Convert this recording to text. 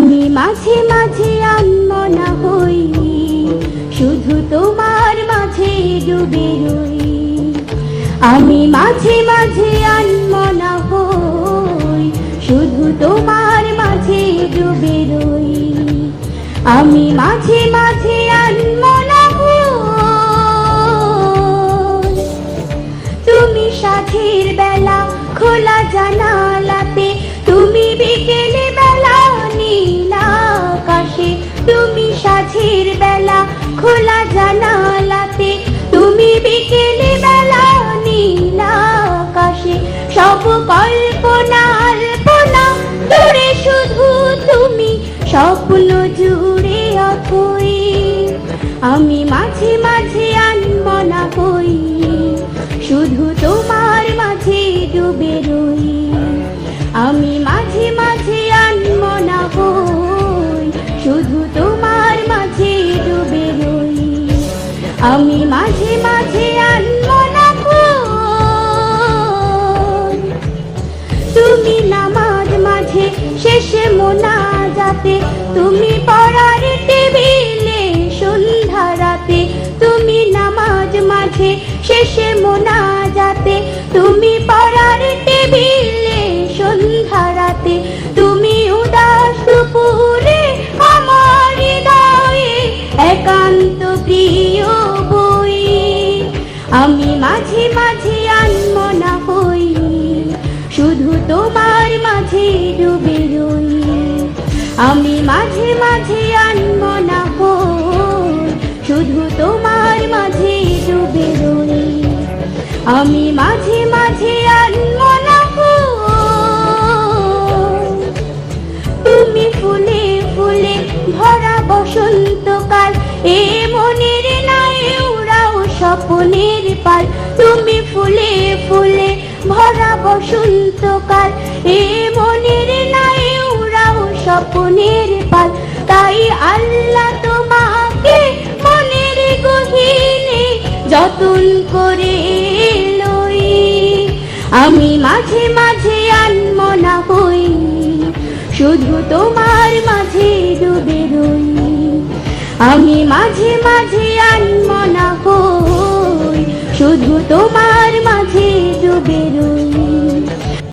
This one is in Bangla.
আমি মাঝে মাঝে আনমনা হই, শুধু তোমার মাঝে ডুবে রই। আমি মাঝে মাঝে আনমনা হই, শুধু তোমার মাঝে ডুবে রই। আমি মাঝে মাঝে আনমনা হই, তুমি সাথের বেলা খোলা জানালাতে, তুমি বিকেলে বেলা নীল আকাশে। তুমি সাথের বেলা খোলা জানালাতে, তুমি বিকেলে বেলা নীল আকাশে। সব কল্পনা আলপনা দূরে শুধু তুমি, স্বপ্ন জুড়ে অথই। আমি মাঝে মাঝে আনমনা হই, শুধু তোমার মাঝে ডুবে রই। আমি মাঝে মাঝে আনমনা হই, শুধু তোমার মাঝে ডুবে রই। আমি মাঝে মাঝে আনমনা হই, তুমি নামাজ মাঝে শেষে মোনাজাতে, তুমি পড়ার টেবিলে সন্ধ্যা রাতে। তুমি নামাজ মাঝে শেষে মোনাজাতে, তুমি পড়ার টেবিলে সন্ধ্যা রাতে। তুমি উদাস দুপুরে আমার হৃদয়ে একান্ত প্রিয় বই। আমি মাঝে মাঝে আনমনা হই, শুধু তোমার মাঝে ডুবে রই। আমি মাঝে মাঝে আনমনা হই, শুধু তোমার মাঝে ডুবে রই। আমি মাঝে মাঝে আনমনা হই, তুমি ফুলে ফুলে ভরা বসন্তকাল, এ মনের নাই উড়াও স্বপ্নের পাল। তুমি ফুলে ফুলে ভরা বসন্তকাল, এ মনের নাই উড়াও স্বপ্নের পাল। তাই আল্লাহ তোমাকে মনের গহীনে যতন করে লই। আমি মাঝে মাঝে আনমনা হই, শুধু তোমার মাঝে ডুবে রই। আমি মাঝে মাঝে আনমনা হই, শুধু তোমার মাঝে